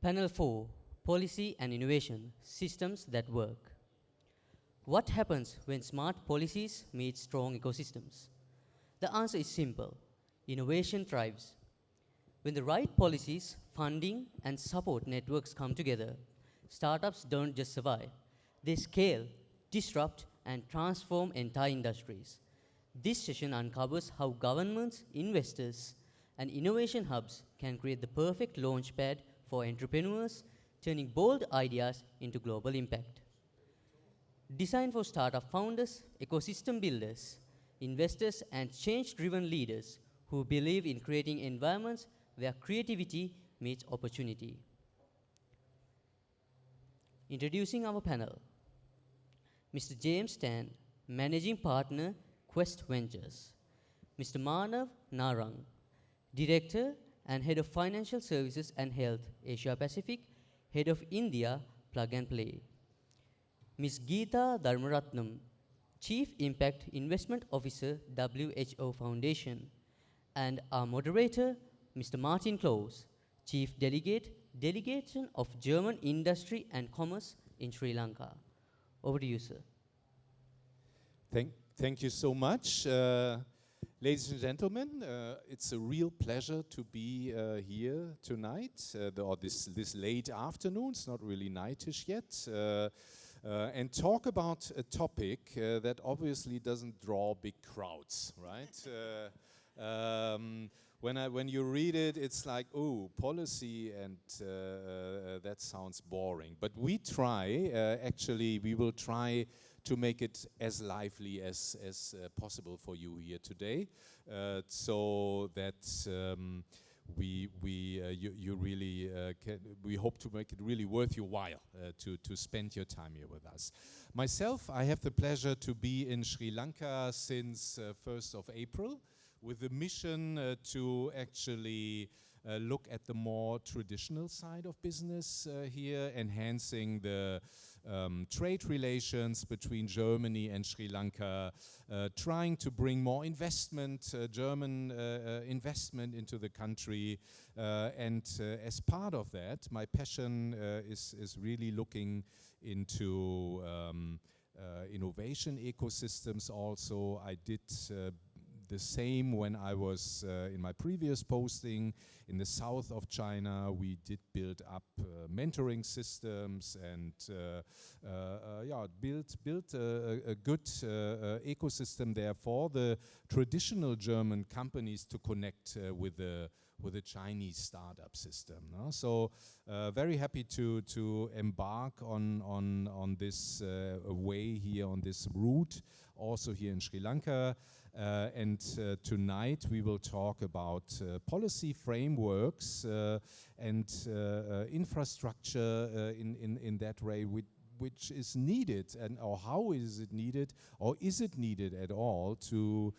Panel 4, Policy and Innovation, Systems that Work. What happens when smart policies meet strong ecosystems? The answer is simple. Innovation thrives. When the right policies, funding, and support networks come together, startups don't just survive. They scale, disrupt, and transform entire industries. This session uncovers how governments, investors, and innovation hubs can create the perfect launchpad for entrepreneurs, turning bold ideas into global impact. Designed for startup founders, ecosystem builders, investors, and change-driven leaders who believe in creating environments where creativity meets opportunity. Introducing our panel, Mr. James Tan, Managing Partner, Quest Ventures. Mr. Manav Narang, Director and Head of Financial Services and Health, Asia Pacific, Head of India, Plug and Play. Ms. Geetha Tharmaratnam, Chief Impact Investment Officer, WHO Foundation. And our moderator, Mr. Martin Klose, Chief Delegate, Delegation of German Industry and Commerce in Sri Lanka. Over to you, sir. Thank you so much. Ladies and gentlemen, it's a real pleasure to be here tonight, or this late afternoon. It's not really nightish yet. And talk about a topic that obviously doesn't draw big crowds, right? When you read it, it's like, oh, policy, and that sounds boring. But we try, actually, we will try to make it as lively as possible for you here today, so that we hope to make it really worth your while to spend your time here with us. Myself, I have the pleasure to be in Sri Lanka since 1st of April with the mission to actually look at the more traditional side of business here, enhancing the trade relations between Germany and Sri Lanka, trying to bring more investment, German investment into the country, and as part of that, my passion is really looking into innovation ecosystems also. I did the same when I was in my previous posting in the south of China. We did build up mentoring systems and built a good ecosystem there for the traditional German companies to connect with the Chinese startup system. No? So very happy to embark on this way here, on this route, also here in Sri Lanka. And tonight we will talk about policy frameworks and infrastructure in that way, which is needed, and or how is it needed, or is it needed at all to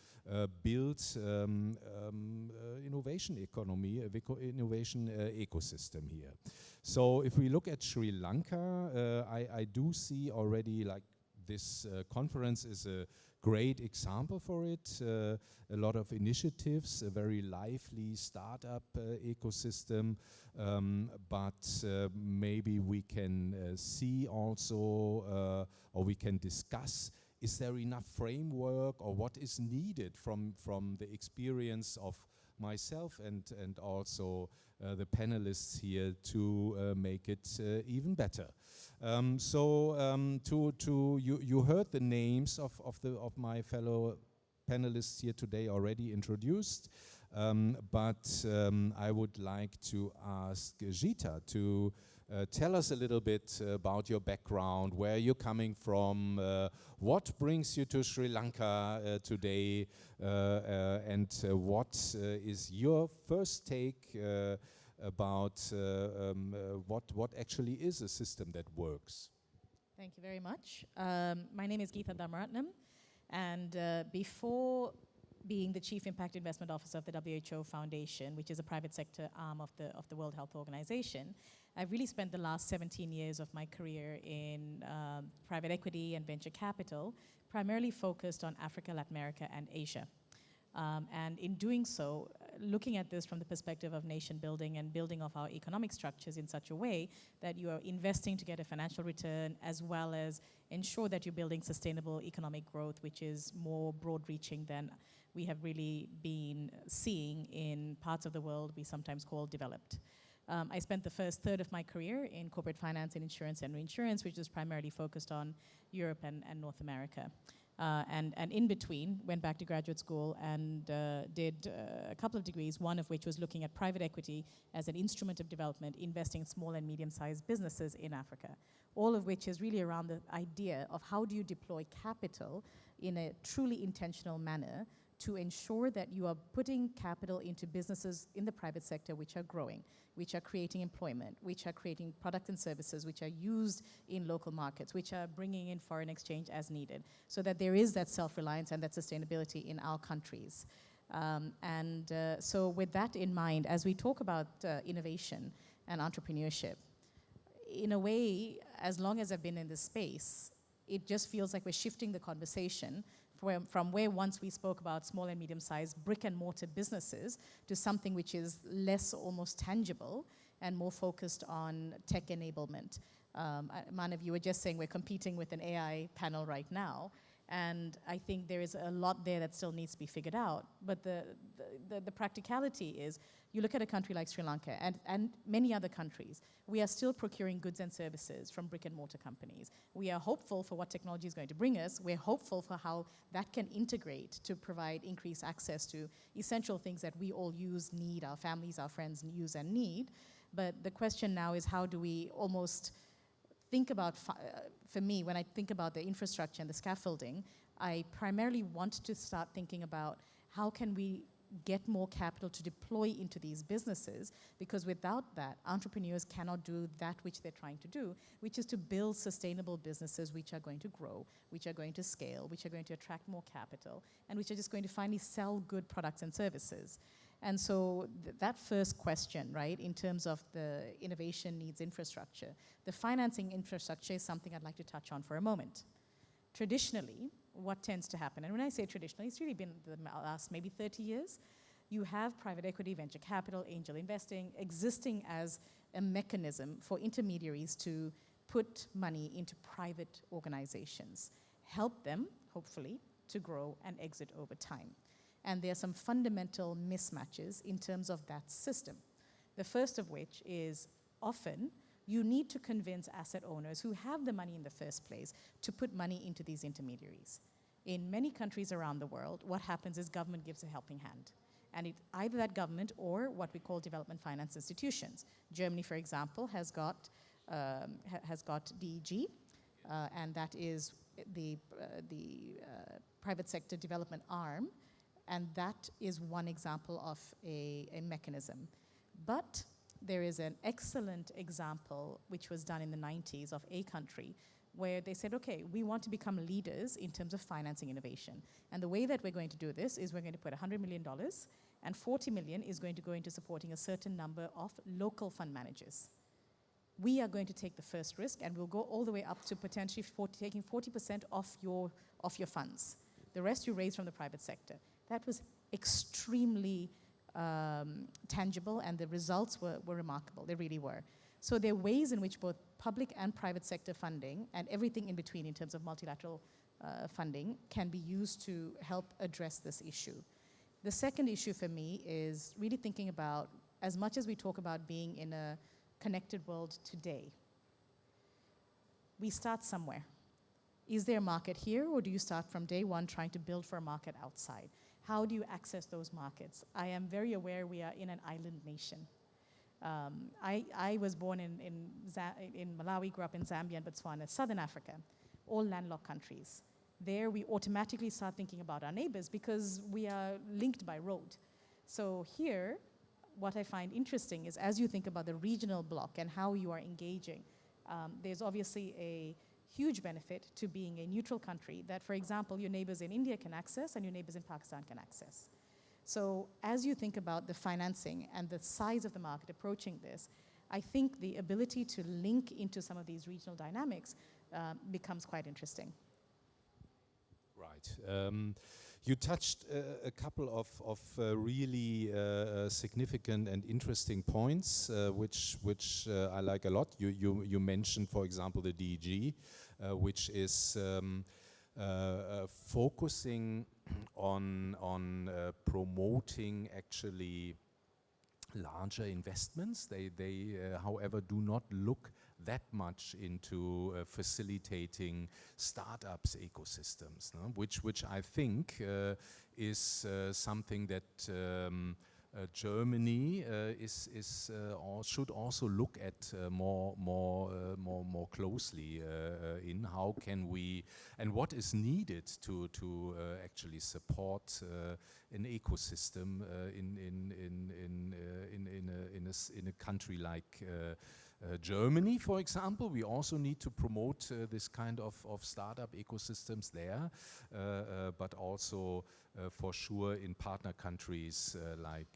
build innovation economy, innovation ecosystem here. So if we look at Sri Lanka, I do see already, like, this conference is a great example for it. A lot of initiatives, a very lively startup ecosystem, but maybe we can see also, or we can discuss, is there enough framework, or what is needed from the experience of myself and also the panelists here to make it even better. You heard the names of my fellow panelists here today already introduced, but I would like to ask Geetha to tell us a little bit about your background, where you're coming from, what brings you to Sri Lanka today, and what is your first take about what actually is a system that works. Thank you very much. My name is Geetha Tharmaratnam, and before being the Chief Impact Investment Officer of the WHO Foundation, which is a private sector arm of the World Health Organization, I've really spent the last 17 years of my career in private equity and venture capital, primarily focused on Africa, Latin America, and Asia. And in doing so, looking at this from the perspective of nation building and building of our economic structures in such a way that you are investing to get a financial return, as well as ensure that you're building sustainable economic growth, which is more broad-reaching than we have really been seeing in parts of the world we sometimes call developed. I spent the first third of my career in corporate finance and insurance and reinsurance, which was primarily focused on Europe and North America. And in between, went back to graduate school and did a couple of degrees, one of which was looking at private equity as an instrument of development, investing in small and medium-sized businesses in Africa. All of which is really around the idea of how do you deploy capital in a truly intentional manner to ensure that you are putting capital into businesses in the private sector which are growing, which are creating employment, which are creating products and services which are used in local markets, which are bringing in foreign exchange as needed, so that there is that self-reliance and that sustainability in our countries. So with that in mind, as we talk about innovation and entrepreneurship, in a way, as long as I've been in this space, it just feels like we're shifting the conversation from where once we spoke about small and medium-sized brick and mortar businesses to something which is less almost tangible and more focused on tech enablement. Manav, you were just saying we're competing with an AI panel right now, and I think there is a lot there that still needs to be figured out. But the practicality is, you look at a country like Sri Lanka and many other countries, we are still procuring goods and services from brick and mortar companies. We are hopeful for what technology is going to bring us. We're hopeful for how that can integrate to provide increased access to essential things that we all use, need, our families, our friends use and need. But the question now is, how do we almost think about, for me, when I think about the infrastructure and the scaffolding, I primarily want to start thinking about how can we get more capital to deploy into these businesses, because without that, entrepreneurs cannot do that which they're trying to do, which is to build sustainable businesses which are going to grow, which are going to scale, which are going to attract more capital, and which are just going to finally sell good products and services. And so that first question, right, in terms of the innovation needs infrastructure, the financing infrastructure is something I'd like to touch on for a moment. Traditionally, what tends to happen, and when I say traditionally, it's really been the last maybe 30 years, you have private equity, venture capital, angel investing existing as a mechanism for intermediaries to put money into private organizations, help them, hopefully, to grow and exit over time. And there are some fundamental mismatches in terms of that system. The first of which is often you need to convince asset owners who have the money in the first place to put money into these intermediaries. In many countries around the world, what happens is government gives a helping hand. And either that government or what we call development finance institutions. Germany, for example, has got DEG, and that is the private sector development arm. And that is one example of a mechanism. But there is an excellent example which was done in the 90s of a country where they said, okay, we want to become leaders in terms of financing innovation. And the way that we're going to do this is we're going to put $100 million, and $40 million is going to go into supporting a certain number of local fund managers. We are going to take the first risk, and we'll go all the way up to potentially taking 40% off your funds. The rest you raise from the private sector. That was extremely tangible, and the results were remarkable. They really were. So there are ways in which both public and private sector funding, and everything in between in terms of multilateral funding, can be used to help address this issue. The second issue for me is really thinking about, as much as we talk about being in a connected world today, we start somewhere. Is there a market here, or do you start from day one trying to build for a market outside? How do you access those markets? I am very aware we are in an island nation. I was born in Malawi, grew up in Zambia and Botswana, Southern Africa, all landlocked countries. There we automatically start thinking about our neighbors because we are linked by road. So here, what I find interesting is as you think about the regional bloc and how you are engaging, there's obviously a huge benefit to being a neutral country that, for example, your neighbors in India can access and your neighbors in Pakistan can access. So as you think about the financing and the size of the market approaching this, I think the ability to link into some of these regional dynamics becomes quite interesting. Right. You touched a couple of really significant and interesting points, which I like a lot. You mentioned, for example, the DEG, which is focusing on promoting actually larger investments. They however, do not look that much into facilitating startups ecosystems, no? which I think is something that Germany should also look at more closely in how can we and what is needed to actually support an ecosystem in a country like Germany, for example. We also need to promote this kind of startup ecosystems there, but also for sure in partner countries like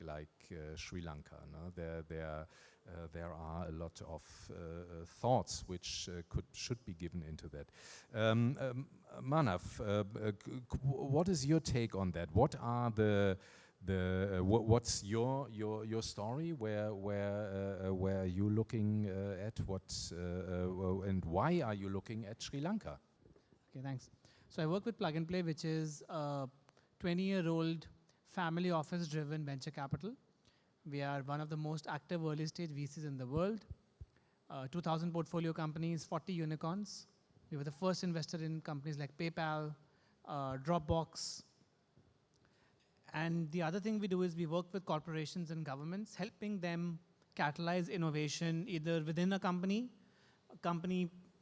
Sri Lanka. No? There are a lot of thoughts which should be given into that. Manav, what is your take on that? What are what's your story? Where are you looking at what and why are you looking at Sri Lanka? Okay, thanks. So I work with Plug and Play, which is a 20-year-old family office-driven venture capital. We are one of the most active early-stage VCs in the world. 2,000 portfolio companies, 40 unicorns. We were the first investor in companies like PayPal, Dropbox. And the other thing we do is we work with corporations and governments, helping them catalyze innovation either within a company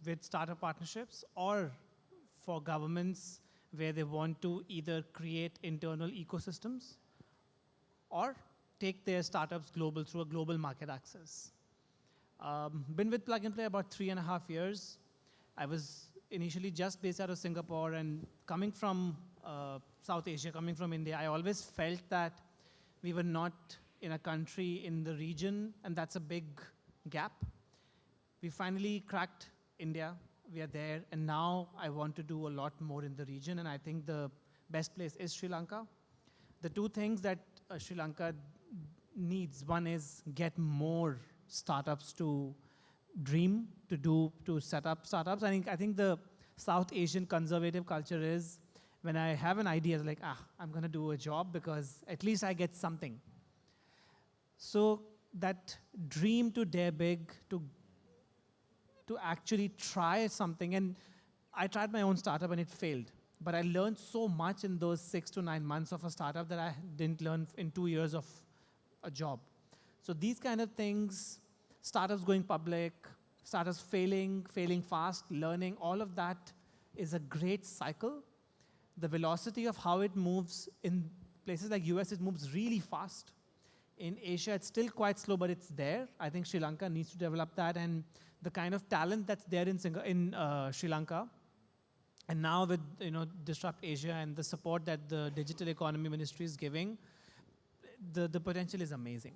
with startup partnerships, or for governments where they want to either create internal ecosystems or take their startups global through a global market access. Been with Plug and Play about 3.5 years. I was initially just based out of Singapore, and coming from South Asia, coming from India, I always felt that we were not in a country in the region, and that's a big gap. We finally cracked India. We are there, and now I want to do a lot more in the region, and I think the best place is Sri Lanka. The two things that Sri Lanka needs, one is get more startups to dream, to set up startups. I think the South Asian conservative culture is, when I have an idea, it's like, I'm going to do a job because at least I get something. So that dream to dare big, to actually try something. And I tried my own startup and it failed. But I learned so much in those 6 to 9 months of a startup that I didn't learn in 2 years of a job. So these kind of things, startups going public, startups failing fast, learning, all of that is a great cycle. The velocity of how it moves in places like US, it moves really fast. In Asia, it's still quite slow, but it's there. I think Sri Lanka needs to develop that, and the kind of talent that's there in Sri Lanka, and now with Disrupt Asia and the support that the Digital Economy Ministry is giving, the potential is amazing.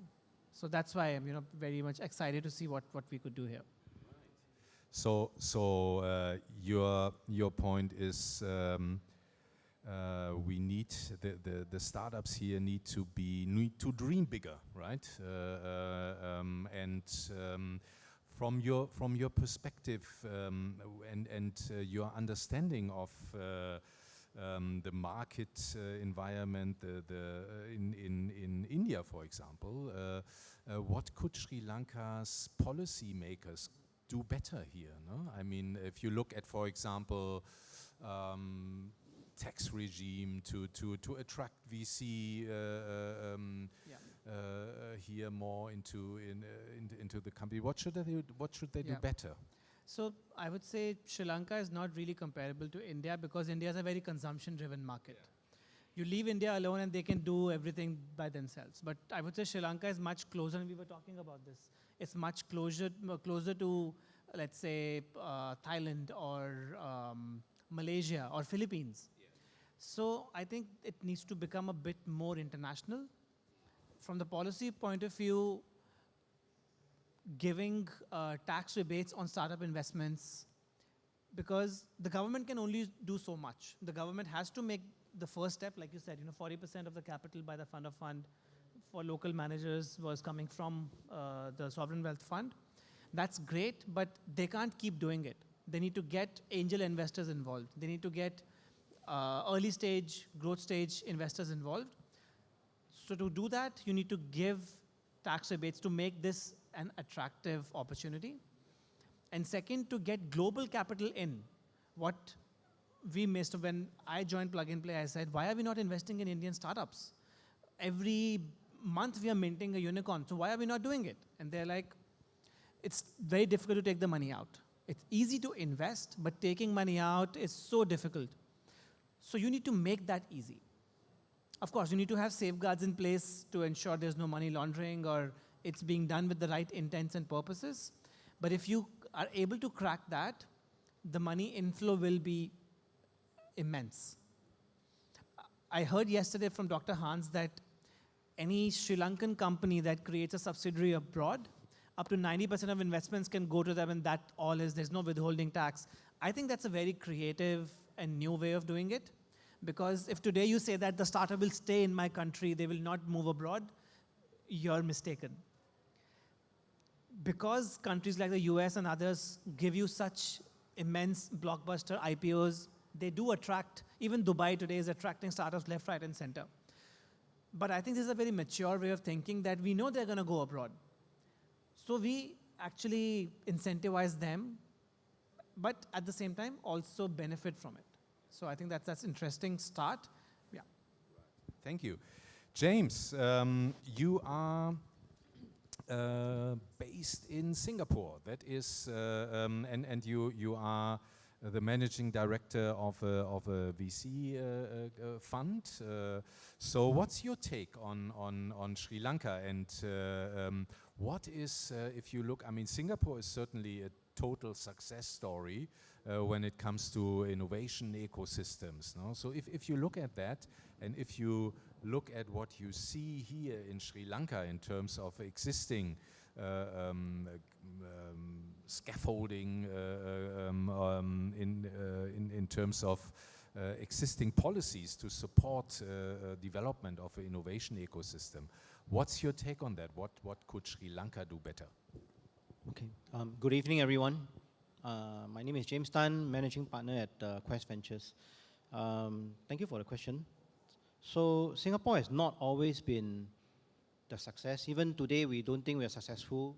So that's why I'm very much excited to see what we could do here. So your point is we need the startups here need to dream bigger, right? From your perspective and your understanding of the market environment, in India, for example, what could Sri Lanka's policymakers do better here? No? I mean, if you look at, for example, tax regime to attract VC here more into the company, what should they do better? So I would say Sri Lanka is not really comparable to India because India is a very consumption-driven market. You leave India alone and they can do everything by themselves. But I would say Sri Lanka is much closer, and we were talking about this. It's much closer to, let's say, Thailand or Malaysia or Philippines. Yeah. So I think it needs to become a bit more international. From the policy point of view, giving tax rebates on startup investments, because the government can only do so much. The government has to make the first step, like you said, 40% of the capital by the fund of fund for local managers was coming from the sovereign wealth fund. That's great, but they can't keep doing it. They need to get angel investors involved. They need to get early stage, growth stage investors involved. So to do that, you need to give tax rebates to make this an attractive opportunity. And second, to get global capital in. What we missed when I joined Plug and Play, I said, why are we not investing in Indian startups? Every month we are minting a unicorn, so why are we not doing it? And they're like, it's very difficult to take the money out. It's easy to invest, but taking money out is so difficult. So you need to make that easy. Of course, you need to have safeguards in place to ensure there's no money laundering or it's being done with the right intents and purposes. But if you are able to crack that, the money inflow will be immense. I heard yesterday from Dr. Hans that any Sri Lankan company that creates a subsidiary abroad, up to 90% of investments can go to them, and that all is, there's no withholding tax. I think that's a very creative and new way of doing it. Because if today you say that the startup will stay in my country, they will not move abroad, you're mistaken. Because countries like the US and others give you such immense blockbuster IPOs, they do attract, even Dubai today is attracting startups left, right, and center. But I think this is a very mature way of thinking that we know they're going to go abroad. So we actually incentivize them, but at the same time also benefit from it. So I think that's interesting start. Yeah. Thank you. James, you are based in Singapore. That is, and you are the managing director of a VC fund. So what's your take on Sri Lanka, and what is, if you look, I mean, Singapore is certainly a total success story when it comes to innovation ecosystems. No? So if you look at that, and if you look at what you see here in Sri Lanka in terms of existing scaffolding, in terms of existing policies to support development of an innovation ecosystem, what's your take on that? What could Sri Lanka do better? Okay. Good evening, everyone. My name is James Tan, managing partner at Quest Ventures. Thank you for the question. So Singapore has not always been the success. Even today, we don't think we are successful,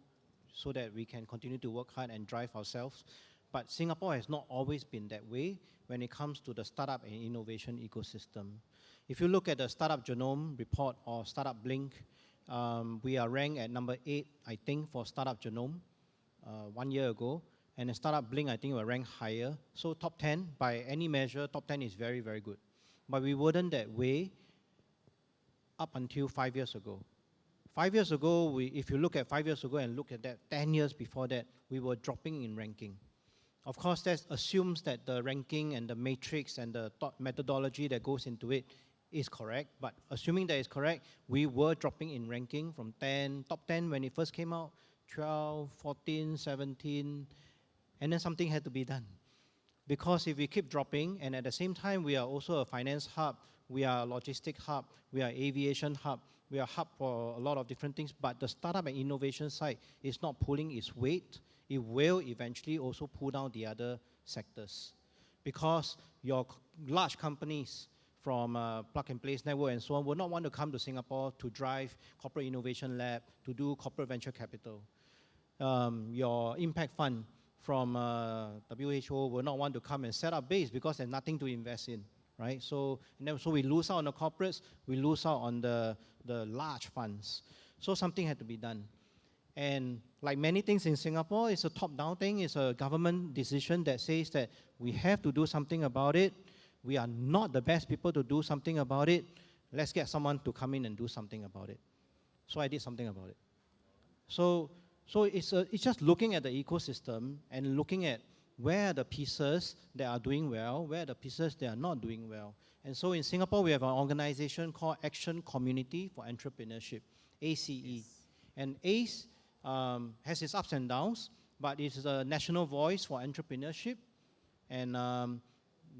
so that we can continue to work hard and drive ourselves. But Singapore has not always been that way when it comes to the startup and innovation ecosystem. If you look at the Startup Genome report or Startup Blink, we are ranked at number 8, I think, for Startup Genome 1 year ago. And in Startup Blink, I think we're ranked higher. So top 10, by any measure, top 10 is very, very good. But we weren't that way up until 5 years ago. 5 years ago, if you look at 5 years ago and look at that, 10 years before that, we were dropping in ranking. Of course, that assumes that the ranking and the matrix and the methodology that goes into it is correct. But assuming that is correct, we were dropping in ranking from top 10 when it first came out, 12, 14, 17, and then something had to be done. Because if we keep dropping, and at the same time, we are also a finance hub, we are a logistic hub, we are aviation hub, we are a hub for a lot of different things, but the startup and innovation side is not pulling its weight, it will eventually also pull down the other sectors. Because your large companies from Plug and Place Network and so on will not want to come to Singapore to drive corporate innovation lab, to do corporate venture capital. Your impact fund from WHO will not want to come and set up base because there's nothing to invest in, right? So we lose out on the corporates, we lose out on the large funds. So something had to be done. And like many things in Singapore, it's a top-down thing, it's a government decision that says that we have to do something about it. We are not the best people to do something about it. Let's get someone to come in and do something about it. So I did something about it. So it's just looking at the ecosystem and looking at where are the pieces that are doing well, where are the pieces that are not doing well. And so in Singapore, we have an organization called Action Community for Entrepreneurship, ACE. Yes. And ACE has its ups and downs, but it's a national voice for entrepreneurship. And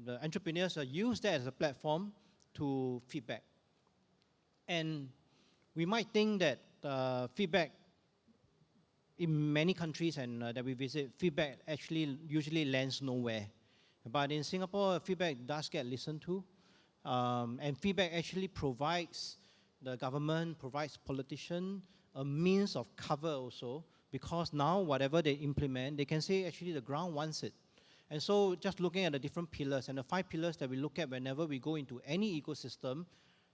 the entrepreneurs use that as a platform to feedback. And we might think that feedback in many countries and that we visit, feedback actually usually lands nowhere. But in Singapore, feedback does get listened to. And feedback actually provides the government, provides politicians a means of cover also, because now whatever they implement, they can say actually the ground wants it. And so just looking at the different pillars, and the 5 pillars that we look at whenever we go into any ecosystem,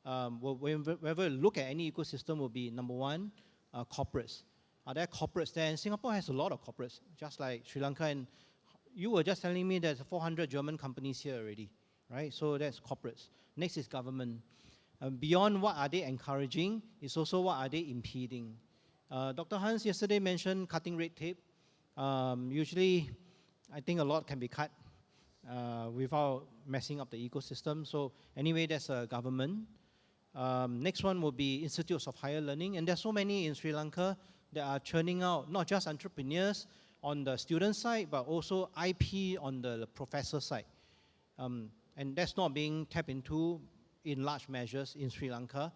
whenever we look at any ecosystem will be number 1, corporates. Are there corporates there? And Singapore has a lot of corporates, just like Sri Lanka. And you were just telling me there's 400 German companies here already, right? So that's corporates. Next is government. Beyond what are they encouraging, is also what are they impeding. Dr. Hans yesterday mentioned cutting red tape. Usually, I think a lot can be cut without messing up the ecosystem. So anyway, that's a government. Next one will be institutes of higher learning. And there's so many in Sri Lanka that are churning out not just entrepreneurs on the student side, but also IP on the professor side. And that's not being tapped into in large measures in Sri Lanka.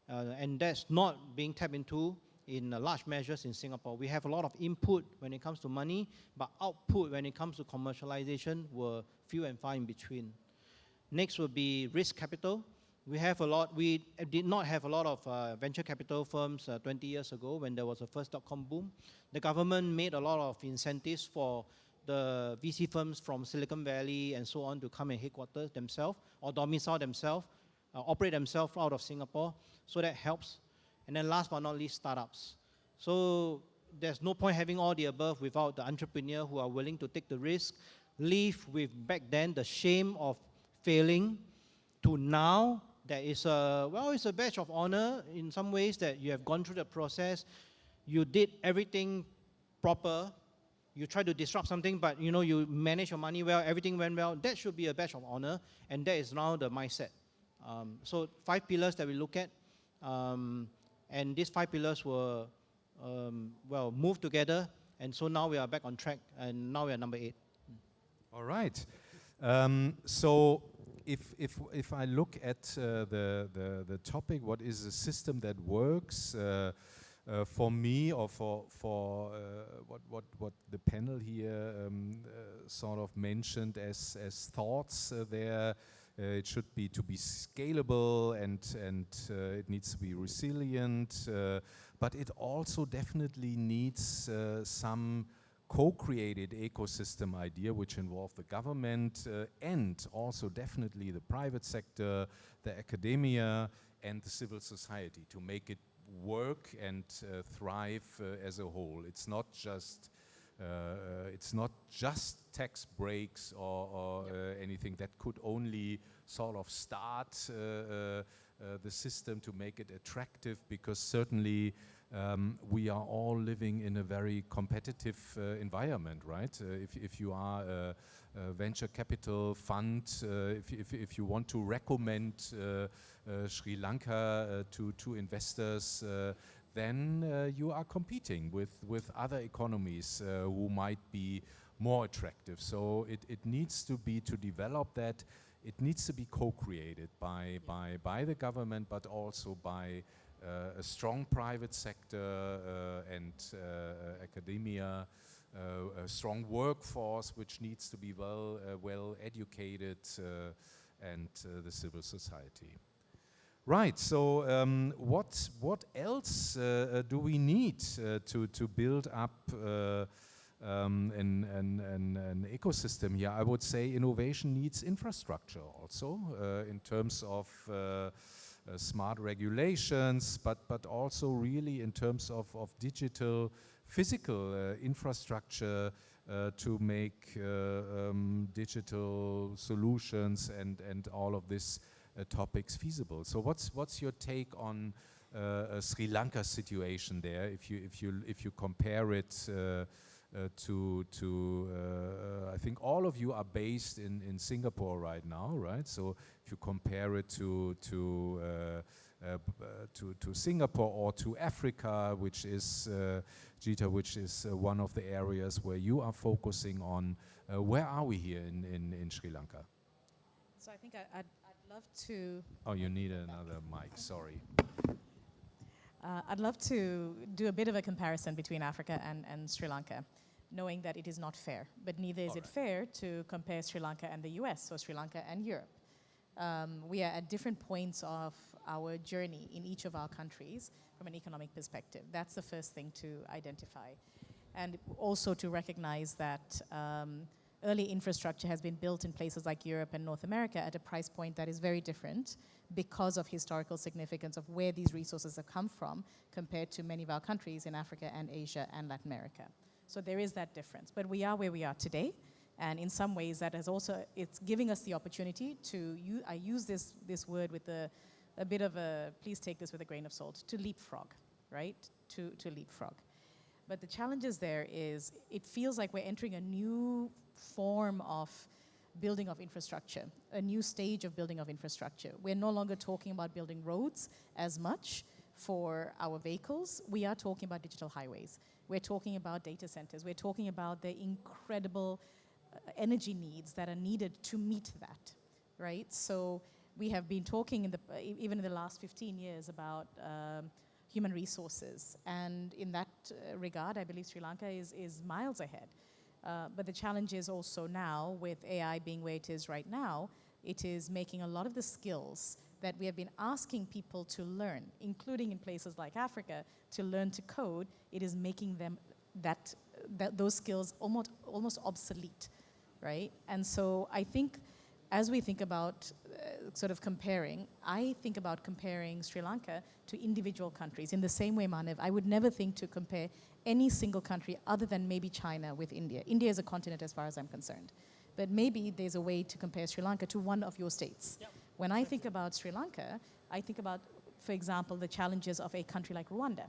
And that's not being tapped into in large measures in Singapore. We have a lot of input when it comes to money, but output when it comes to commercialization were few and far in between. Next will be risk capital. We did not have a lot of venture capital firms 20 years ago when there was a first dot-com boom. The government made a lot of incentives for the VC firms from Silicon Valley and so on to come and headquarters themselves or domicile themselves, operate themselves out of Singapore. So that helps. And then last but not least, startups. So there's no point having all the above without the entrepreneur who are willing to take the risk, live with back then the shame of failing, to now there is it's a badge of honor in some ways that you have gone through the process. You did everything proper. You try to disrupt something, but you manage your money well, everything went well. That should be a badge of honor, and that is now the mindset. So 5 pillars that we look at, and these 5 pillars were, moved together, and so now we are back on track, and now we are number 8. All right. So if I look at the topic, what is a system that works for me, or for what the panel here sort of mentioned as thoughts there. It should be to be scalable, and it needs to be resilient, but it also definitely needs some co-created ecosystem idea which involve the government and also definitely the private sector, the academia, and the civil society to make it work and thrive as a whole. It's not just tax breaks or anything that could only sort of start the system to make it attractive, because certainly we are all living in a very competitive environment, right? If you are a venture capital fund, if you want to recommend Sri Lanka to investors, then you are competing with other economies who might be more attractive. So it needs to be, to develop that, it needs to be co-created by the government, but also by a strong private sector and academia, a strong workforce which needs to be well educated, and the civil society. Right. So what else do we need to build up an ecosystem here? I would say innovation needs infrastructure also in terms of smart regulations, but also really in terms of digital, physical infrastructure to make digital solutions and all of these topics feasible. So what's your take on Sri Lanka's situation there? If you compare it to I think all of you are based in Singapore right now, right? So if you compare it to Singapore or to Africa, which is Geetha, which is one of the areas where you are focusing on, where are we here in Sri Lanka? So I think I'd love to Oh, you need another mic, sorry. I'd love to do a bit of a comparison between Africa and Sri Lanka, knowing that it is not fair. But neither is it fair to compare Sri Lanka and the US or Sri Lanka and Europe. We are at different points of our journey in each of our countries from an economic perspective. That's the first thing to identify. And also to recognize that early infrastructure has been built in places like Europe and North America at a price point that is very different because of historical significance of where these resources have come from compared to many of our countries in Africa and Asia and Latin America. So there is that difference. But we are where we are today. And in some ways that has also, it's giving us the opportunity to, I use this word with a bit of a, please take this with a grain of salt, to leapfrog, right? To leapfrog. But the challenges there is, it feels like we're entering a new form of building of infrastructure, a new stage of building of infrastructure. We're no longer talking about building roads as much for our vehicles. We are talking about digital highways. We're talking about data centers. We're talking about the incredible energy needs that are needed to meet that, right? So we have been talking even in the last 15 years about human resources. And in that regard, I believe Sri Lanka is miles ahead. But the challenge is also now, with AI being where it is right now, it is making a lot of the skills that we have been asking people to learn, including in places like Africa, to learn to code. It is making them those skills almost obsolete, right? And so I think as we think about sort of comparing, I think about comparing Sri Lanka to individual countries. In the same way, Manav, I would never think to compare any single country other than maybe China with India. India is a continent as far as I'm concerned. But maybe there's a way to compare Sri Lanka to one of your states. Yep. When I think about Sri Lanka, I think about, for example, the challenges of a country like Rwanda,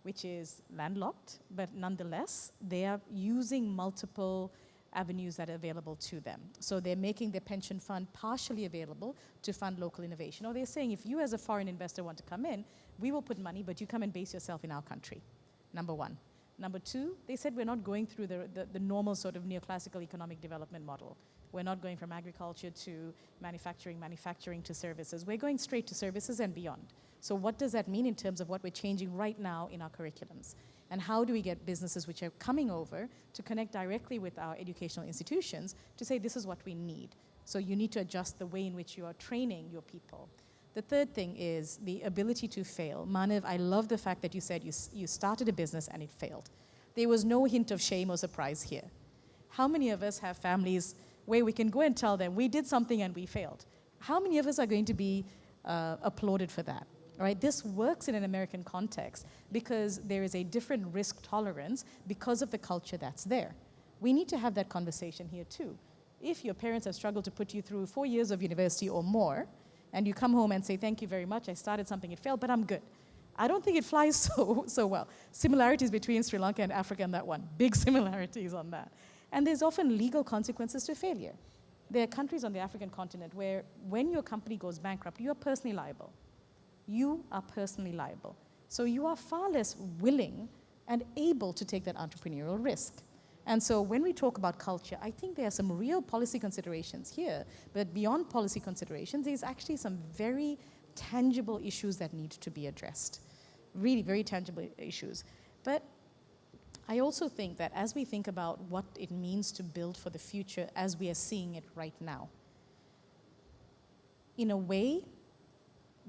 which is landlocked, but nonetheless, they are using multiple avenues that are available to them. So they're making their pension fund partially available to fund local innovation. Or they're saying, if you as a foreign investor want to come in, we will put money, but you come and base yourself in our country. Number one. Number two, they said we're not going through the normal sort of neoclassical economic development model. We're not going from agriculture to manufacturing to services. We're going straight to services and beyond. So what does that mean in terms of what we're changing right now in our curriculums? And how do we get businesses which are coming over to connect directly with our educational institutions to say this is what we need? So you need to adjust the way in which you are training your people. The third thing is the ability to fail. Manav, I love the fact that you said you started a business and it failed. There was no hint of shame or surprise here. How many of us have families where we can go and tell them we did something and we failed? How many of us are going to be applauded for that? All right, this works in an American context because there is a different risk tolerance because of the culture that's there. We need to have that conversation here too. If your parents have struggled to put you through 4 years of university or more, and you come home and say, thank you very much, I started something, it failed, but I'm good. I don't think it flies so well. Similarities between Sri Lanka and Africa on that one. Big similarities on that. And there's often legal consequences to failure. There are countries on the African continent where when your company goes bankrupt, you are personally liable. You are personally liable. So you are far less willing and able to take that entrepreneurial risk. And so when we talk about culture, I think there are some real policy considerations here, but beyond policy considerations, there's actually some very tangible issues that need to be addressed. Really very tangible issues. But I also think that as we think about what it means to build for the future as we are seeing it right now, in a way,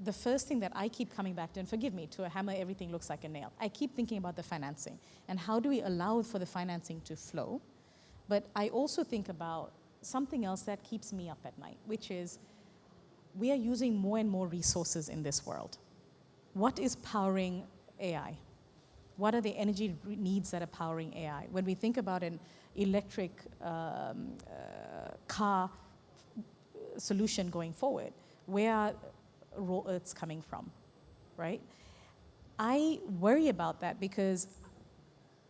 the first thing that I keep coming back to, and forgive me, to a hammer everything looks like a nail. I keep thinking about the financing and how do we allow for the financing to flow. But I also think about something else that keeps me up at night, which is we are using more and more resources in this world. What is powering AI? What are the energy needs that are powering AI? When we think about an electric car solution going forward, where are raw earths coming from, right? I worry about that because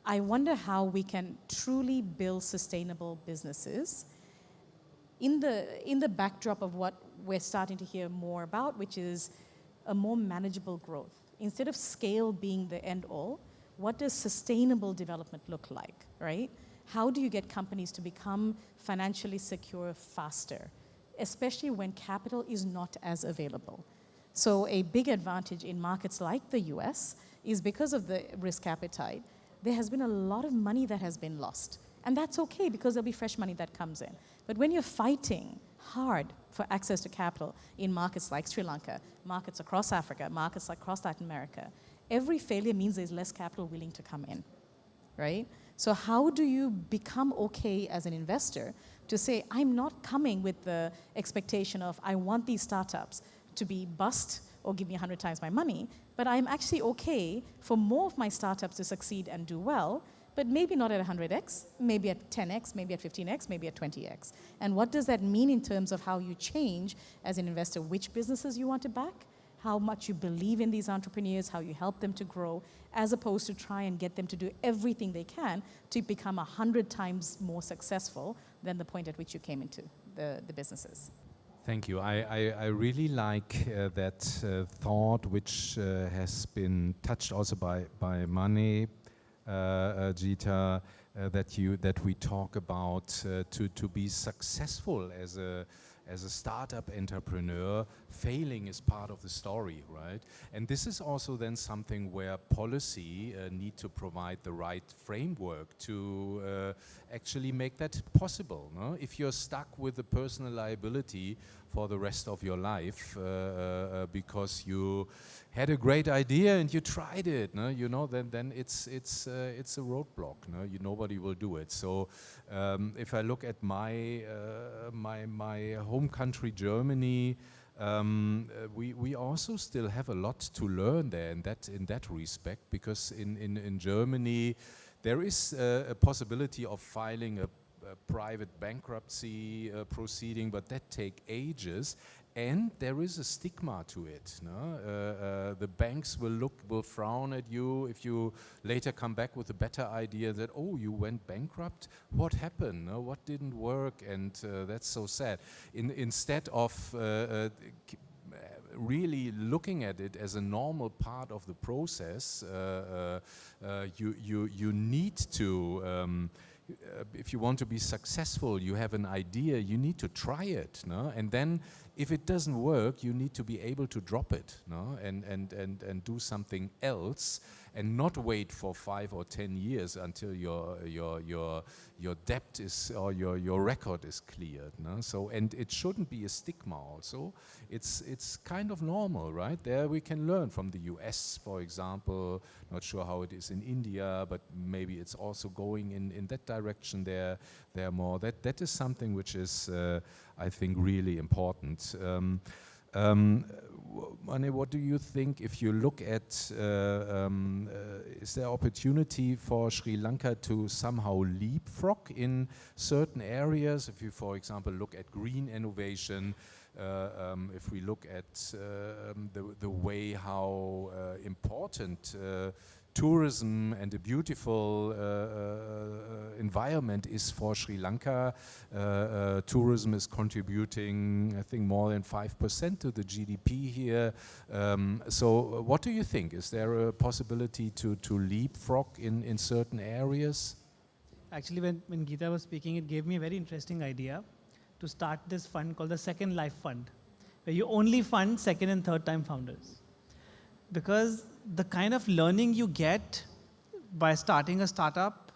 I wonder how we can truly build sustainable businesses in the backdrop of what we're starting to hear more about, which is a more manageable growth. Instead of scale being the end all, what does sustainable development look like, right? How do you get companies to become financially secure faster? especially when capital is not as available. So a big advantage in markets like the US is because of the risk appetite, there has been a lot of money that has been lost. And that's okay because there'll be fresh money that comes in. But when you're fighting hard for access to capital in markets like Sri Lanka, markets across Africa, markets across Latin America, every failure means there's less capital willing to come in, right? So how do you become okay as an investor to say, I'm not coming with the expectation of, I want these startups to be bust or give me 100 times my money, but I'm actually okay for more of my startups to succeed and do well, but maybe not at 100x, maybe at 10x, maybe at 15x, maybe at 20x. And what does that mean in terms of how you change as an investor, which businesses you want to back, how much you believe in these entrepreneurs, how you help them to grow, as opposed to try and get them to do everything they can to become 100 times more successful than the point at which you came into the businesses. Thank you. I really like that thought, which has been touched also by Mane, Geetha, that we talk about to be successful as a startup entrepreneur. Failing is part of the story, right? And this is also then something where policy need to provide the right framework to actually make that possible. No? If you're stuck with a personal liability for the rest of your life because you had a great idea and you tried it, no? You know, then it's a roadblock. No? Nobody will do it. So if I look at my my home country, Germany, we also still have a lot to learn there in that respect, because in Germany there is a possibility of filing a private bankruptcy proceeding, but that take ages, and there is a stigma to it. No? The banks will frown at you if you later come back with a better idea that, oh, you went bankrupt? What happened? No? What didn't work? And that's so sad. Instead of really looking at it as a normal part of the process, you need to if you want to be successful, you have an idea, you need to try it, no? And then if it doesn't work, you need to be able to drop it, no? And do something else, and not wait for 5 or 10 years until your debt is, or your record is cleared, no? So, and it shouldn't be a stigma also. It's kind of normal, right? There we can learn from the US, for example. Not sure how it is in India, but maybe it's also going in that direction there more. That is something which is, I think, really important. Mane, what do you think if you look at, is there opportunity for Sri Lanka to somehow leapfrog in certain areas? If you, for example, look at green innovation, if we look at the way how important tourism and a beautiful environment is for Sri Lanka. Tourism is contributing, I think, more than 5% to the GDP here. So what do you think? Is there a possibility to leapfrog in certain areas? Actually, when Geetha was speaking, it gave me a very interesting idea to start this fund called the Second Life Fund, where you only fund second and third time founders. Because the kind of learning you get by starting a startup,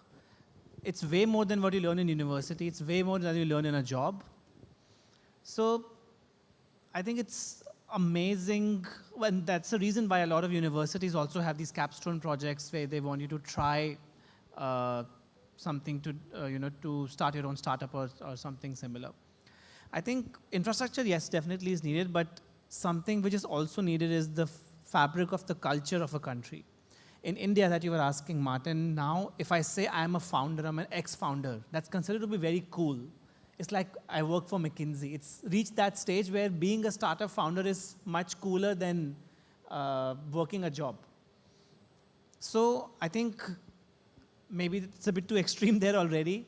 it's way more than what you learn in university. It's way more than you learn in a job. So I think it's amazing, and that's the reason why a lot of universities also have these capstone projects where they want you to try something to, to start your own startup or something similar. I think infrastructure, yes, definitely is needed, but something which is also needed is the fabric of the culture of a country. In India, that you were asking, Martin, now if I say I'm a founder, I'm an ex-founder, that's considered to be very cool. It's like I work for McKinsey. It's reached that stage where being a startup founder is much cooler than working a job. So I think maybe it's a bit too extreme there already,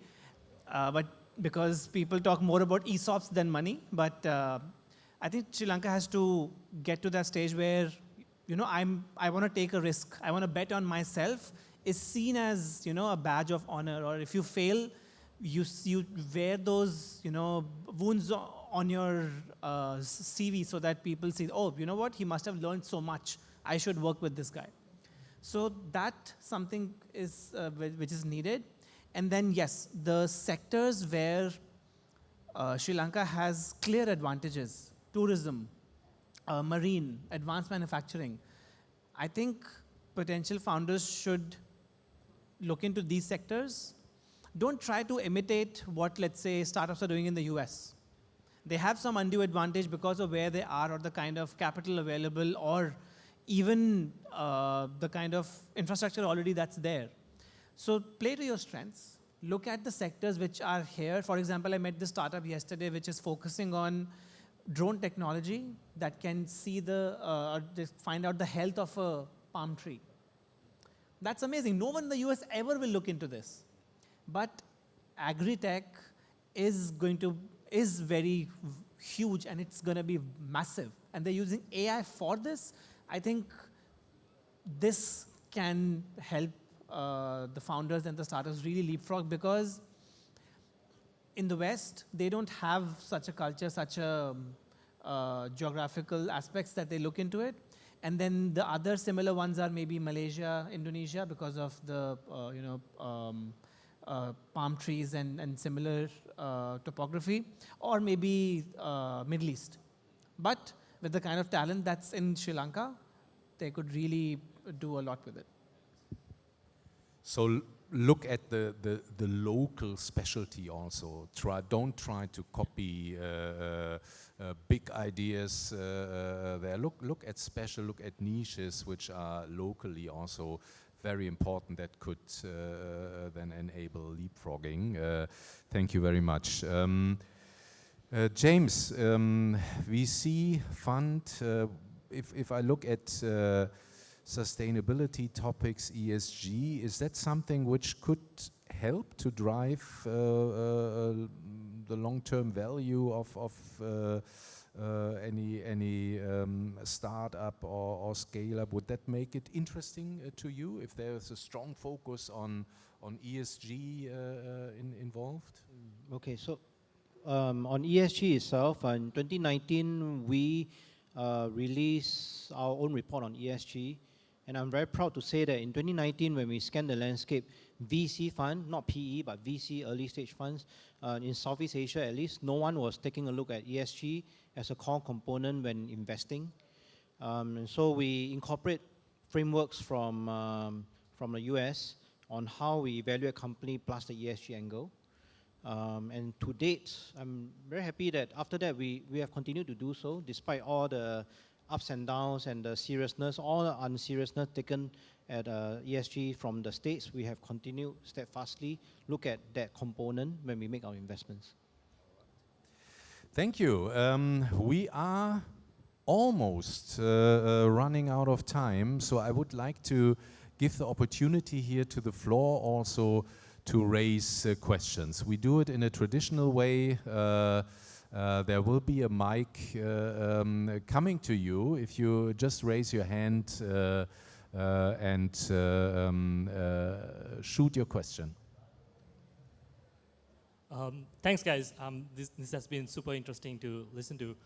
but because people talk more about ESOPs than money. But I think Sri Lanka has to get to that stage where, I want to take a risk. I want to bet on myself is seen as, a badge of honor. Or if you fail, you wear those, wounds on your CV so that people see, oh, you know what, he must have learned so much. I should work with this guy. So that something is which is needed. And then yes, the sectors where Sri Lanka has clear advantages, tourism, marine, advanced manufacturing. I think potential founders should look into these sectors. Don't try to imitate what, let's say, startups are doing in the US. They have some undue advantage because of where they are or the kind of capital available or even the kind of infrastructure already that's there. So play to your strengths. Look at the sectors which are here. For example, I met this startup yesterday which is focusing on drone technology that can see find out the health of a palm tree. That's amazing. No one in the US ever will look into this. But agri-tech is very huge and it's going to be massive. And they're using AI for this. I think this can help the founders and the startups really leapfrog, because in the West, they don't have such a culture, such a geographical aspects that they look into it. And then the other similar ones are maybe Malaysia, Indonesia, because of the palm trees and similar topography, or maybe Middle East. But with the kind of talent that's in Sri Lanka, they could really do a lot with it. So look at the local specialty also. Don't try to copy big ideas there. Look at niches which are locally also very important that could then enable leapfrogging. Thank you very much. James, VC fund, if I look at sustainability topics, ESG, is that something which could help to drive the long-term value of any startup or scale-up? Would that make it interesting to you if there's a strong focus on ESG involved? Okay, so on ESG itself, in 2019, we released our own report on ESG. And I'm very proud to say that in 2019, when we scanned the landscape, VC fund, not PE, but VC early stage funds, in Southeast Asia at least, no one was taking a look at ESG as a core component when investing. And so we incorporate frameworks from the US on how we evaluate company plus the ESG angle. And to date, I'm very happy that after that we have continued to do so, despite all the ups and downs and the seriousness, all the unseriousness taken at ESG from the States. We have continued steadfastly look at that component when we make our investments. Thank you. We are almost running out of time, so I would like to give the opportunity here to the floor also to raise questions. We do it in a traditional way. There will be a mic coming to you if you just raise your hand and shoot your question. Thanks, guys. This has been super interesting to listen to.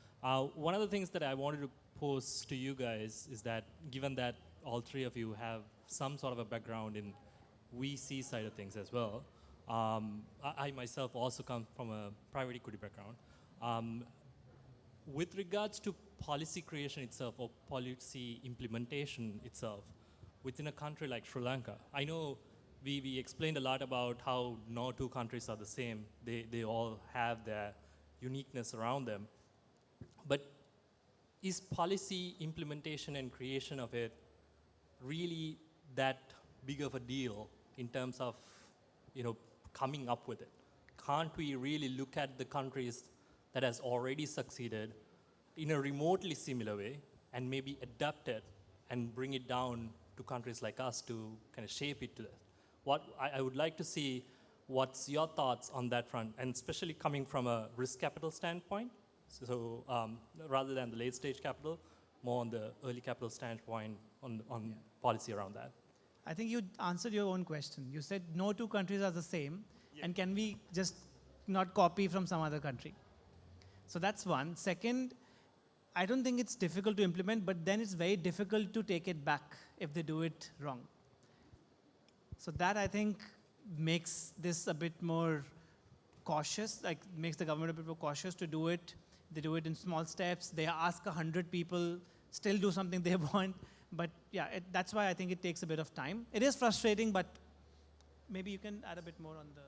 One of the things that I wanted to pose to you guys is that, given that all three of you have some sort of a background in VC side of things as well, I myself also come from a private equity background. With regards to policy creation itself or policy implementation itself within a country like Sri Lanka, I know we explained a lot about how no two countries are the same. They all have their uniqueness around them. But is policy implementation and creation of it really that big of a deal in terms of, coming up with it? Can't we really look at the countries that has already succeeded in a remotely similar way and maybe adapt it and bring it down to countries like us to kind of shape it to that? What I would like to see, what's your thoughts on that front, and especially coming from a risk capital standpoint, so rather than the late stage capital, more on the early capital standpoint on policy around that. I think you answered your own question. You said no two countries are the same, and can we just not copy from some other country? So that's one. Second, I don't think it's difficult to implement, but then it's very difficult to take it back if they do it wrong. So that, I think, makes this a bit more cautious, like makes the government a bit more cautious to do it. They do it in small steps. They ask 100 people, still do something they want. But yeah, that's why I think it takes a bit of time. It is frustrating, but maybe you can add a bit more on the...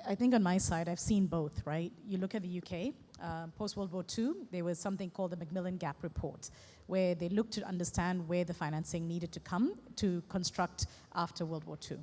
I think on my side, I've seen both, right? You look at the UK, post-World War II, there was something called the Macmillan Gap Report, where they looked to understand where the financing needed to come to construct after World War II.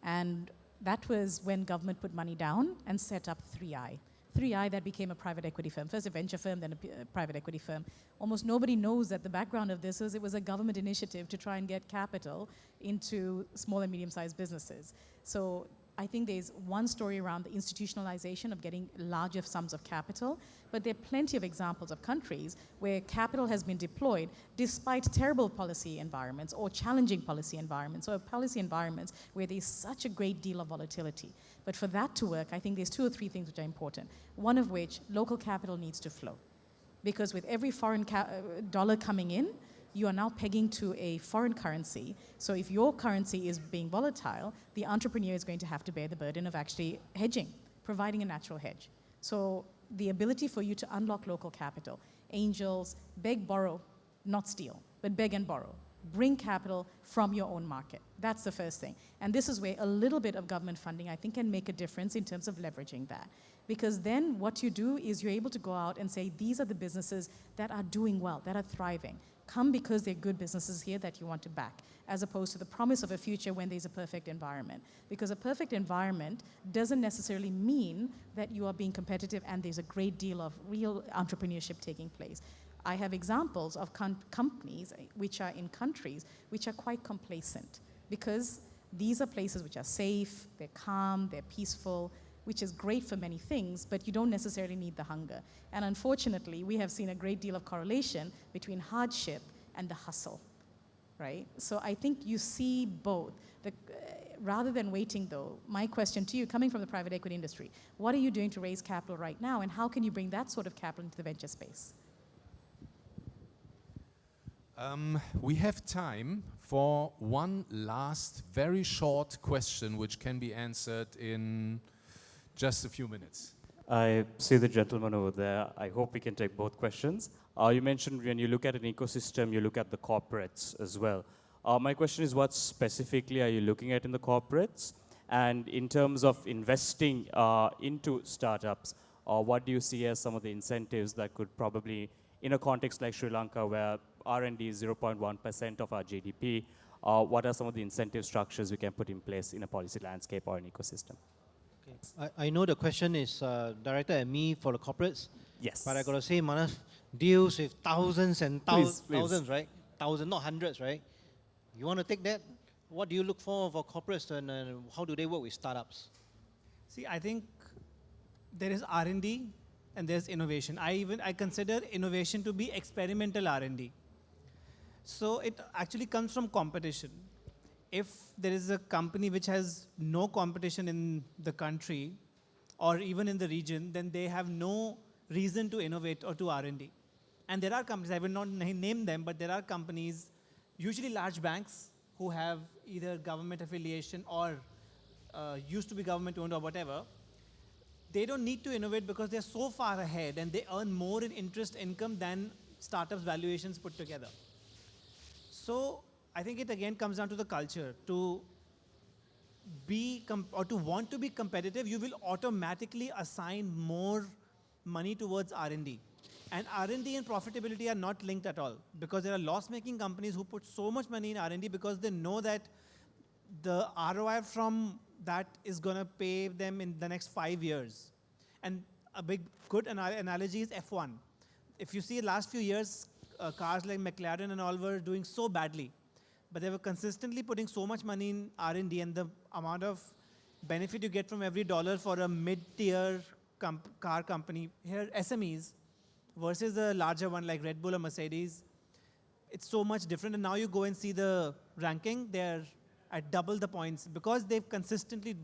And that was when government put money down and set up 3i. 3i that became a private equity firm, first a venture firm, then a private equity firm. Almost nobody knows that the background of this was it was a government initiative to try and get capital into small and medium-sized businesses. So I think there's one story around the institutionalization of getting larger sums of capital, but there are plenty of examples of countries where capital has been deployed despite terrible policy environments or challenging policy environments or policy environments where there's such a great deal of volatility. But for that to work, I think there's 2 or 3 things which are important. One of which, local capital needs to flow. Because with every foreign dollar coming in, you are now pegging to a foreign currency. So if your currency is being volatile, the entrepreneur is going to have to bear the burden of actually hedging, providing a natural hedge. So the ability for you to unlock local capital, angels, beg, borrow, not steal, but beg and borrow. Bring capital from your own market. That's the first thing. And this is where a little bit of government funding, I think, can make a difference in terms of leveraging that. Because then what you do is you're able to go out and say, these are the businesses that are doing well, that are thriving. Come because they're good businesses here that you want to back, as opposed to the promise of a future when there's a perfect environment. Because a perfect environment doesn't necessarily mean that you are being competitive and there's a great deal of real entrepreneurship taking place. I have examples of companies which are in countries which are quite complacent because these are places which are safe, they're calm, they're peaceful, which is great for many things, but you don't necessarily need the hunger. And unfortunately, we have seen a great deal of correlation between hardship and the hustle, right? So I think you see both. Rather than waiting though, my question to you, coming from the private equity industry, what are you doing to raise capital right now, and how can you bring that sort of capital into the venture space? We have time for one last, very short question, which can be answered in just a few minutes. I see the gentleman over there. I hope we can take both questions. You mentioned when you look at an ecosystem, you look at the corporates as well. My question is, what specifically are you looking at in the corporates? And in terms of investing into startups, what do you see as some of the incentives that could probably, in a context like Sri Lanka, where R&D is 0.1% of our GDP, what are some of the incentive structures we can put in place in a policy landscape or an ecosystem? I know the question is directed at me for the corporates. Yes. But I got to say, Manav deals with thousands and Please. thousands, right? Thousands, not hundreds, right? You want to take that? What do you look for corporates, and how do they work with startups? See, I think there is R&D and there's innovation. I consider innovation to be experimental R&D. So it actually comes from competition. If there is a company which has no competition in the country or even in the region, then they have no reason to innovate or to R&D. And there are companies, I will not name them, but there are companies, usually large banks, who have either government affiliation or used to be government owned or whatever. They don't need to innovate because they're so far ahead and they earn more in interest income than startups valuations put together. So I think it again comes down to the culture. To be or to want to be competitive, you will automatically assign more money towards R&D. And R&D and profitability are not linked at all, because there are loss-making companies who put so much money in R&D because they know that the ROI from that is going to pay them in the next 5 years. And a good analogy is F1. If you see the last few years, cars like McLaren and all were doing so badly. But they were consistently putting so much money in R&D, and the amount of benefit you get from every dollar for a mid-tier car company, here SMEs, versus a larger one like Red Bull or Mercedes, it's so much different. And now you go and see the ranking, they're at double the points because they've consistently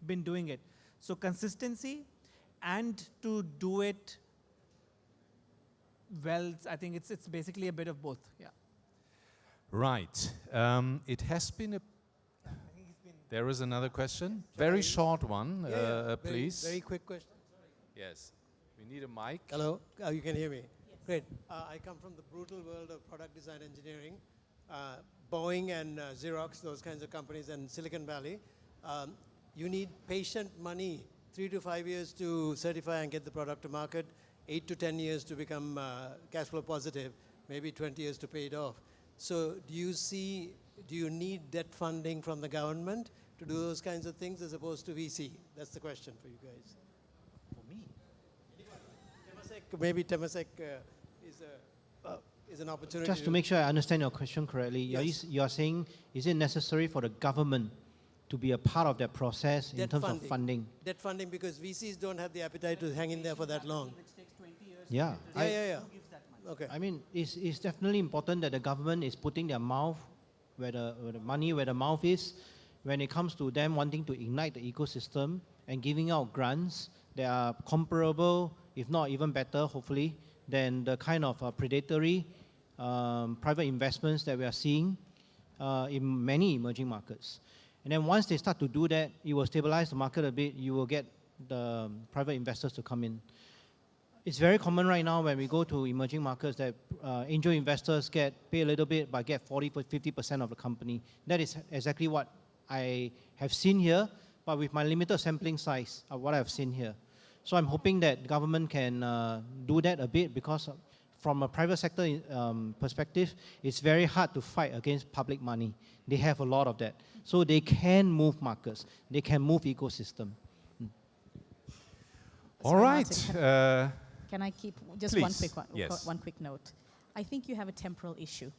been doing it. So consistency, and to do it well. I think it's basically a bit of both. Yeah. Right. It has been a... There is another question. Very short one, please. Very quick question. Yes. We need a mic. Hello, you can hear me. Great. I come from the brutal world of product design engineering. Boeing and Xerox, those kinds of companies, and Silicon Valley. You need patient money, 3 to 5 years to certify and get the product to market, 8 to 10 years to become cash flow positive, maybe 20 years to pay it off. So do you need debt funding from the government to do those kinds of things as opposed to VC? That's the question for you guys. For me? Maybe Temasek is an opportunity. Just to make sure I understand your question correctly, Yes. you are saying, is it necessary for the government to be a part of that process in Debt terms of funding? Debt funding, because VCs don't have the appetite to hang in there for that long. Yeah. Yeah. Okay. I mean, it's definitely important that the government is putting their mouth where the money, where the mouth is, when it comes to them wanting to ignite the ecosystem and giving out grants that are comparable, if not even better, hopefully, than the kind of predatory private investments that we are seeing in many emerging markets. And then once they start to do that, it will stabilize the market a bit. You will get the private investors to come in. It's very common right now when we go to emerging markets that angel investors pay a little bit but get 40-50% of the company. That is exactly what I have seen here, but with my limited sampling size of what I've seen here. So I'm hoping that government can do that a bit, because from a private sector perspective, it's very hard to fight against public money. They have a lot of that. So they can move markets. They can move ecosystem. All right. Can I keep just Please. Yes. one quick note? I think you have a temporal issue,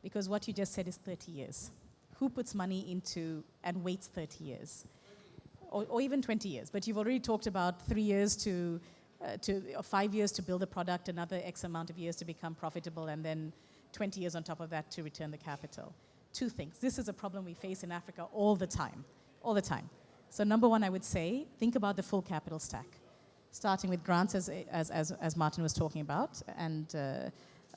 because what you just said is 30 years. Who puts money into and waits 30 years? Or even 20 years, but you've already talked about 3 years or 5 years to build a product, another X amount of years to become profitable, and then 20 years on top of that to return the capital. Two things. This is a problem we face in Africa all the time. So number one, I would say, think about the full capital stack, starting with grants, as Martin was talking about, and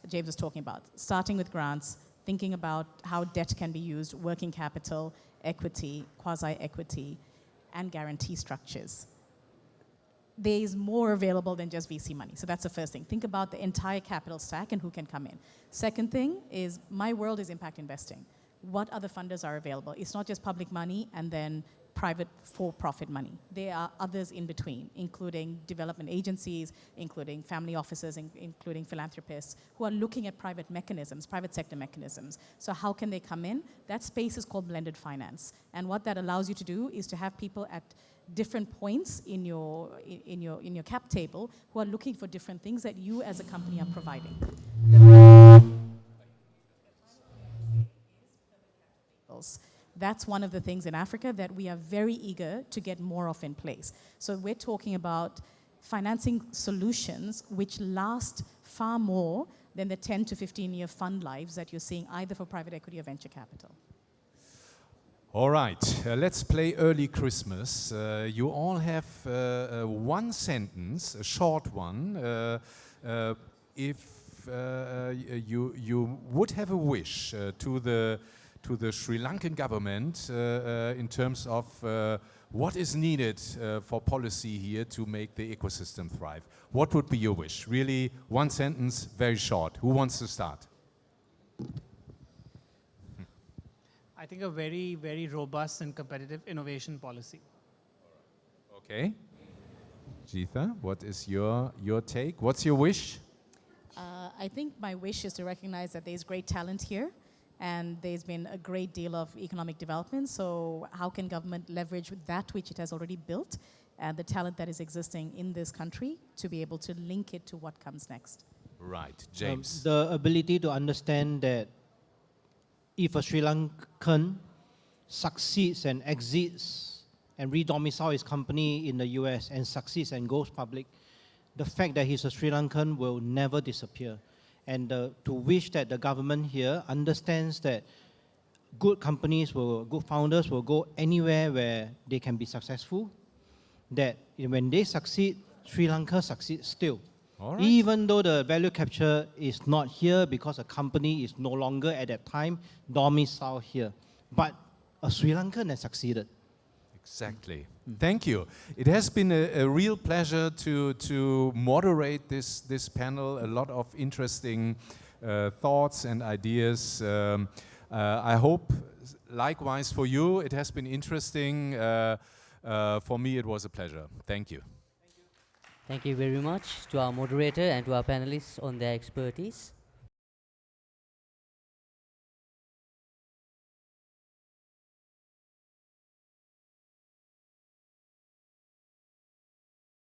James was talking about. Starting with grants, thinking about how debt can be used, working capital, equity, quasi-equity, and guarantee structures. There is more available than just VC money. So that's the first thing. Think about the entire capital stack and who can come in. Second thing is, my world is impact investing. What other funders are available? It's not just public money and then private for-profit money. There are others in between, including development agencies, including family offices, including philanthropists, who are looking at private mechanisms, private sector mechanisms. So how can they come in? That space is called blended finance. And what that allows you to do is to have people at different points in your cap table who are looking for different things that you as a company are providing. That's one of the things in Africa that we are very eager to get more of in place. So we're talking about financing solutions which last far more than the 10 to 15-year fund lives that you're seeing either for private equity or venture capital. All right, let's play early Christmas. You all have one sentence, a short one. If you would have a wish to the Sri Lankan government in terms of what is needed for policy here to make the ecosystem thrive, what would be your wish? Really, one sentence, very short. Who wants to start? I think a very, very robust and competitive innovation policy. Okay. Geetha, what is your take? What's your wish? I think my wish is to recognize that there's great talent here, and there's been a great deal of economic development. So how can government leverage that which it has already built and the talent that is existing in this country to be able to link it to what comes next? Right, James. The ability to understand that if a Sri Lankan succeeds and exits and re-domicile his company in the US and succeeds and goes public, the fact that he's a Sri Lankan will never disappear. And to wish that the government here understands that good companies, good founders will go anywhere where they can be successful, that when they succeed, Sri Lanka succeeds still. All right. Even though the value capture is not here because a company is no longer at that time domicile here. But a Sri Lankan has succeeded. Exactly. Thank you. It has been a real pleasure to moderate this panel. A lot of interesting thoughts and ideas. I hope, likewise for you, it has been interesting. For me, it was a pleasure. Thank you. Thank you very much to our moderator and to our panelists on their expertise.